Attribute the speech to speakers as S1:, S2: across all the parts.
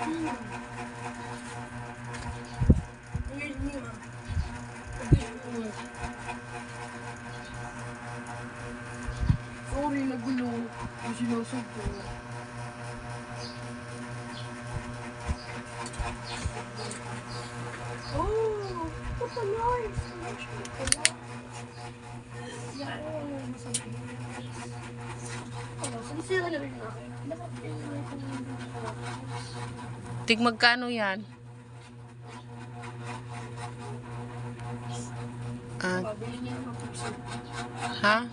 S1: Sorry, nagulo. Yung sinusog ko. Oh! Papaloy! Yan! Masabi. Sinisira na rin ako.
S2: Tig magkano yan?
S1: Pabili niya ng puso.
S2: Ha?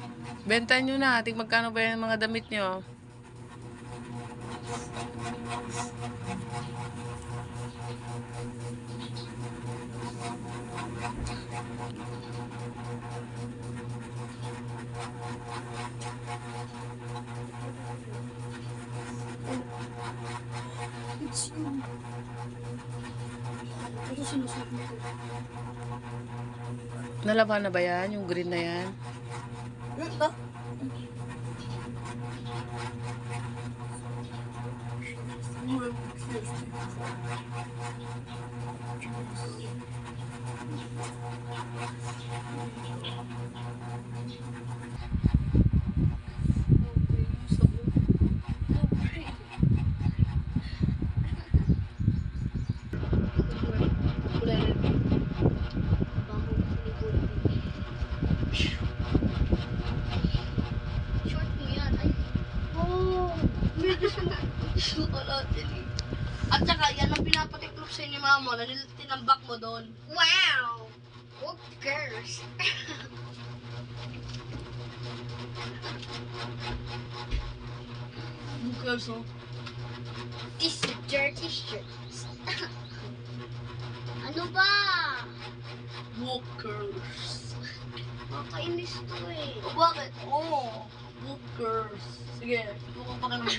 S2: Benta nyo na. Tig magkano ba yung mga damit nyo?
S1: It's you. Ito sinusog ko.
S2: Nalaban na ba yan? Yung green na yan?
S1: Ito?
S3: Short mo yan. Ay. Oh. Medyo at saka, yan ang pinapatiklop sa'yo ni mama na tinambak mo doon. Wow! Who cares?
S1: Who cares, oh?
S3: This is dirty shit. Ano ba?
S1: Walkers.
S3: Makakainis to eh.
S1: O bakit? Oo. Walkers. Sige, tuko pa ka ng